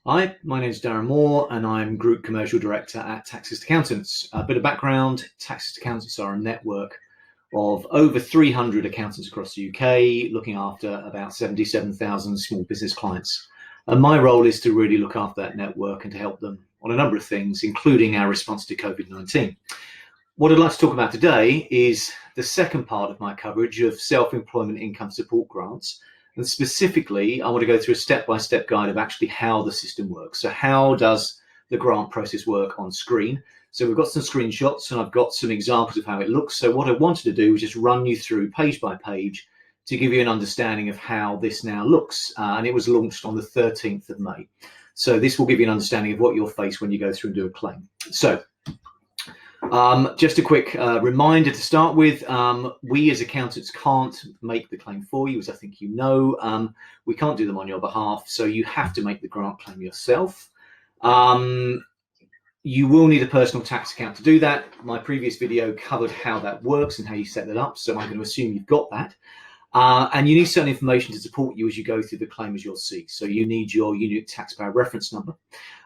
Hi, my name is Darren Moore and I'm Group Commercial Director at Taxist Accountants. A bit of background, Taxist Accountants are a network of over 300 accountants across the UK, looking after about 77,000 small business clients. And my role is to really look after that network and to help them on a number of things, including our response to COVID-19. What I'd like to talk about today is the second part of my coverage of self-employment income support grants. And specifically, I want to go through a step-by-step guide of actually how the system works. So how does the grant process work on screen? So we've got some screenshots and I've got some examples of how it looks. So what I wanted to do was just run you through page by page to give you an understanding of how this now looks. And it was launched on the 13th of May. So this will give you an understanding of what you'll face when you go through and do a claim. So just a quick reminder to start with, we as accountants can't make the claim for you, as I think you know. We can't do them on your behalf, so you have to make the grant claim yourself. You will need a personal tax account to do that. My previous video covered how that works and how you set that up, so I'm going to assume you've got that. And you need certain information to support you as you go through the claim, as you'll see. So you need your unique taxpayer reference number.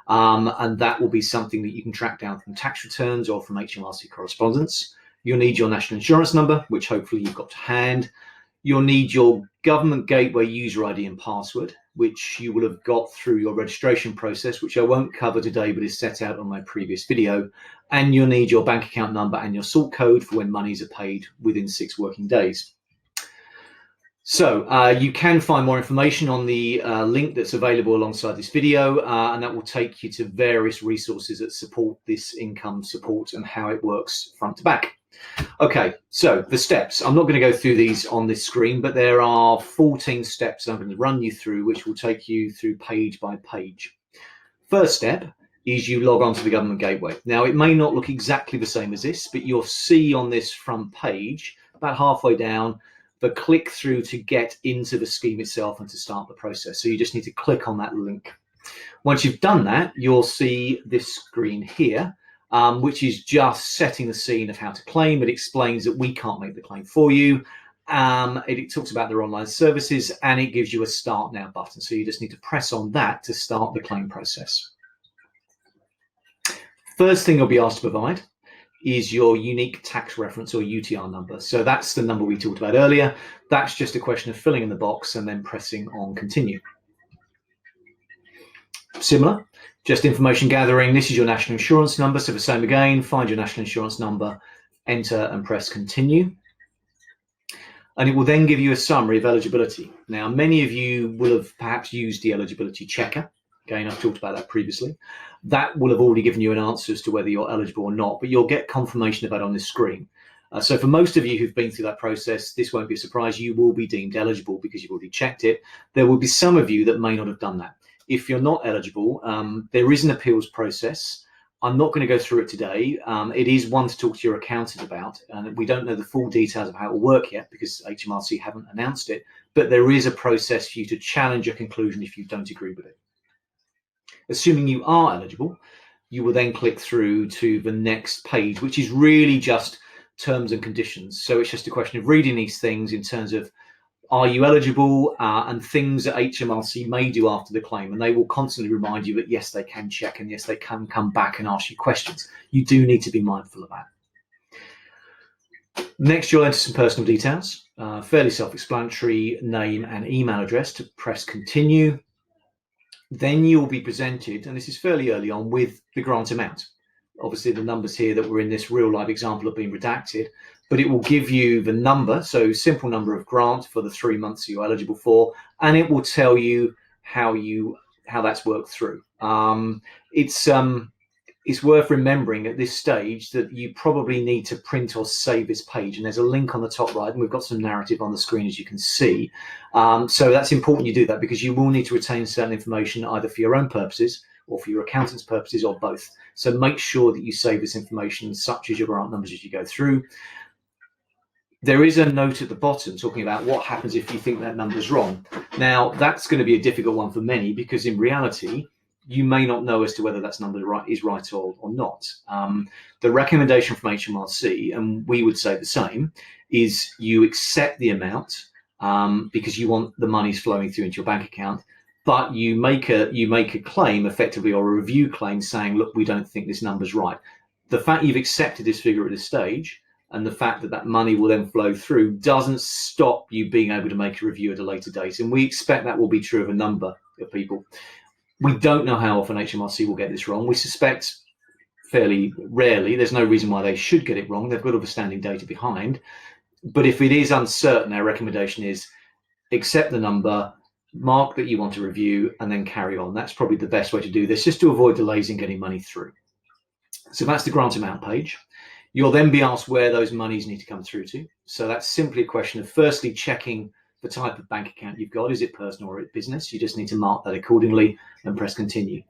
And that will be something that you can track down from tax returns or from HMRC correspondence. You'll need your national insurance number, which hopefully you've got to hand. You'll need your government gateway user ID and password, which you will have got through your registration process, which I won't cover today, but is set out on my previous video. And you'll need your bank account number and your sort code for when monies are paid within 6 working days. So you can find more information on the link that's available alongside this video, and that will take you to various resources that support this income support and how it works front to back. Okay, so the steps. I'm not going to go through these on this screen, but there are 14 steps I'm going to run you through, which will take you through page by page. First step is you log on to the government gateway. Now, it may not look exactly the same as this, but you'll see on this front page, about halfway down, the click through to get into the scheme itself and to start the process. So you just need to click on that link. Once you've done that, you'll see this screen here, which is just setting the scene of how to claim. It explains that we can't make the claim for you. It talks about their online services and it gives you a start now button. So you just need to press on that to start the claim process. First thing you'll be asked to provide is your unique tax reference or UTR number. So that's the number we talked about earlier. That's just a question of filling in the box and then pressing on continue. Similar, just information gathering. This is your national insurance number. So the same again, find your national insurance number, enter and press continue. And it will then give you a summary of eligibility. Now, many of you will have perhaps used the eligibility checker. Again, I've talked about that previously. That will have already given you an answer as to whether you're eligible or not, but you'll get confirmation of that on this screen. So for most of you who've been through that process, this won't be a surprise. You will be deemed eligible because you've already checked it. There will be some of you that may not have done that. If you're not eligible, there is an appeals process. I'm not going to go through it today. It is one to talk to your accountant about, and we don't know the full details of how it will work yet because HMRC haven't announced it, but there is a process for you to challenge a conclusion if you don't agree with it. Assuming you are eligible, you will then click through to the next page, which is really just terms and conditions. So it's just a question of reading these things in terms of, are you eligible, and things that HMRC may do after the claim. And they will constantly remind you that, yes, they can check and yes, they can come back and ask you questions. You do need to be mindful of that. Next, you'll enter some personal details, fairly self-explanatory, name and email address to press continue. Then you'll be presented, and this is fairly early on, with the grant amount. Obviously, the numbers here that were in this real live example have been redacted, but it will give you the number, so simple number of grant for the 3 months you're eligible for, and it will tell you how that's worked through. It's worth remembering at this stage that you probably need to print or save this page, and there's a link on the top right, and we've got some narrative on the screen, as you can see. So that's important you do that because you will need to retain certain information either for your own purposes or for your accountant's purposes or both. So make sure that you save this information, such as your grant numbers, as you go through. There is a note at the bottom talking about what happens if you think that number's wrong. Now, that's going to be a difficult one for many because in reality, you may not know as to whether that number is right or not. The recommendation from HMRC, and we would say the same, is you accept the amount because you want the monies flowing through into your bank account, but you make a claim effectively, or a review claim, saying, look, we don't think this number's right. The fact you've accepted this figure at this stage, and the fact that that money will then flow through, doesn't stop you being able to make a review at a later date. And we expect that will be true of a number of people. We don't know how often HMRC will get this wrong. We suspect fairly rarely. There's no reason why they should get it wrong. They've got all the standing data behind. But if it is uncertain, our recommendation is accept the number, mark that you want to review, and then carry on. That's probably the best way to do this, just to avoid delays in getting money through. So that's the grant amount page. You'll then be asked where those monies need to come through to. So that's simply a question of firstly checking the type of bank account you've got. Is it personal or is it business? You just need to mark that accordingly and press continue.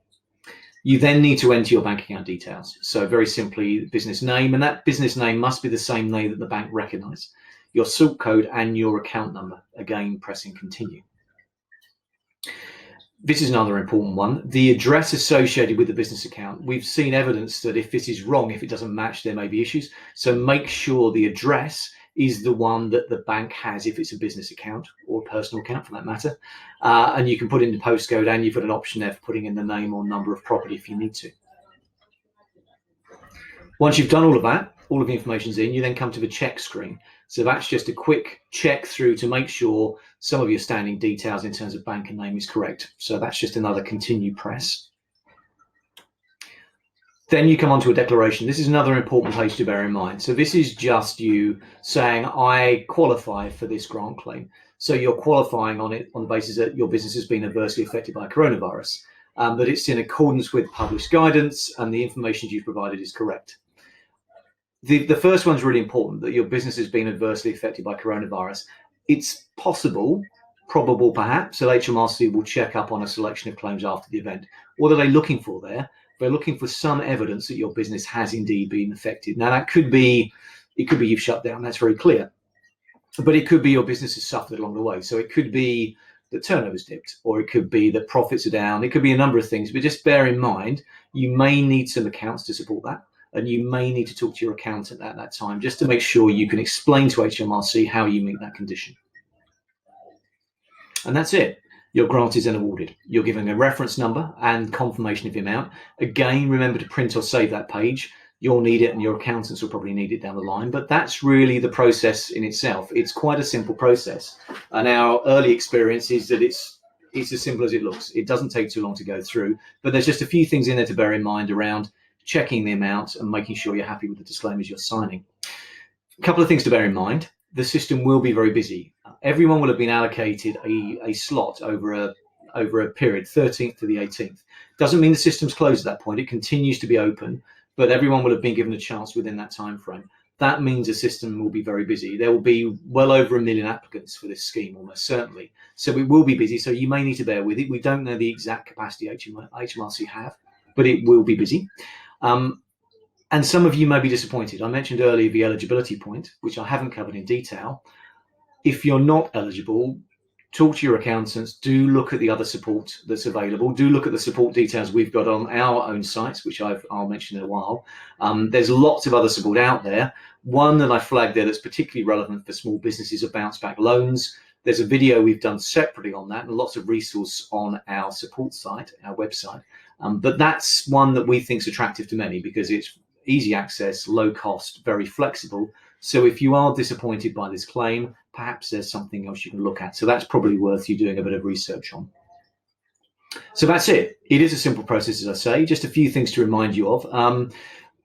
You then need to enter your bank account details. So very simply, business name, and that business name must be the same name that the bank recognize. Your sort code and your account number, again, pressing continue. This is another important one. The address associated with the business account. We've seen evidence that if this is wrong, if it doesn't match, there may be issues. So make sure the address is the one that the bank has if it's a business account or a personal account for that matter. And you can put in the postcode, and you've got an option there for putting in the name or number of property if you need to. Once you've done all of that, all of the information's in, you then come to the check screen. So that's just a quick check through to make sure some of your standing details in terms of bank and name is correct. So that's just another continue press. Then you come on to a declaration. This is another important page to bear in mind. So this is just you saying, I qualify for this grant claim. So you're qualifying on it on the basis that your business has been adversely affected by coronavirus, that it's in accordance with published guidance and the information you've provided is correct. The first one's really important, that your business has been adversely affected by coronavirus. It's possible, probable perhaps, that HMRC will check up on a selection of claims after the event. What are they looking for there? They're looking for some evidence that your business has indeed been affected. Now that could be, it could be you've shut down, that's very clear. But it could be your business has suffered along the way. So it could be that turnover's dipped, or it could be that profits are down. It could be a number of things, but just bear in mind, you may need some accounts to support that. And you may need to talk to your accountant at that time just to make sure you can explain to HMRC how you meet that condition. And that's it. Your grant is then awarded. You're given a reference number and confirmation of the amount. Again, remember to print or save that page. You'll need it and your accountants will probably need it down the line, but that's really the process in itself. It's quite a simple process. And our early experience is that it's as simple as it looks. It doesn't take too long to go through, but there's just a few things in there to bear in mind around checking the amount and making sure you're happy with the disclaimers you're signing. A couple of things to bear in mind. The system will be very busy. Everyone will have been allocated a slot over a period, 13th to the 18th. Doesn't mean the system's closed at that point. It continues to be open, but everyone will have been given a chance within that time frame. That means the system will be very busy. There will be well over 1 million applicants for this scheme, almost certainly. So it will be busy, so you may need to bear with it. We don't know the exact capacity HMRC have, but it will be busy. And some of you may be disappointed. I mentioned earlier the eligibility point, which I haven't covered in detail. If you're not eligible, talk to your accountants. Do look at the other support that's available. Do look at the support details we've got on our own sites, which I'll mention in a while. There's lots of other support out there. One that I flagged there that's particularly relevant for small businesses are bounce back loans. There's a video we've done separately on that and lots of resource on our support site, our website. But that's one that we think is attractive to many because it's easy access, low cost, very flexible. So if you are disappointed by this claim, perhaps there's something else you can look at. So that's probably worth you doing a bit of research on. So that's it. It is a simple process, as I say. Just a few things to remind you of.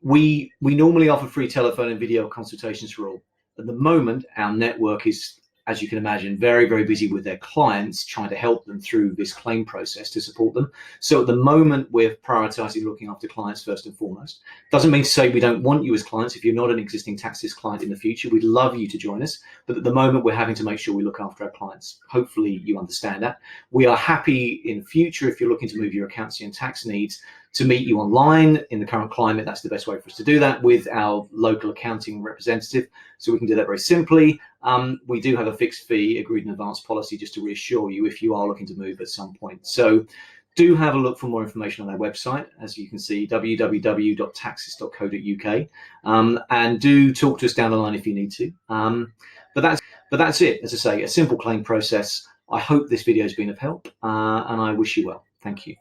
We normally offer free telephone and video consultations for all. At the moment, our network is, as you can imagine, very, very busy with their clients, trying to help them through this claim process to support them. So at the moment, we're prioritizing looking after clients first and foremost. Doesn't mean to say we don't want you as clients. If you're not an existing Taxis client in the future, we'd love you to join us. But at the moment, we're having to make sure we look after our clients. Hopefully you understand that. We are happy in future, if you're looking to move your accountancy and tax needs, to meet you online. In the current climate, that's the best way for us to do that with our local accounting representative. So we can do that very simply. We do have a fixed fee agreed in advance policy just to reassure you if you are looking to move at some point. So do have a look for more information on our website, as you can see, www.taxis.co.uk, and do talk to us down the line if you need to. But that's it. As I say, a simple claim process. I hope this video has been of help, and I wish you well. Thank you.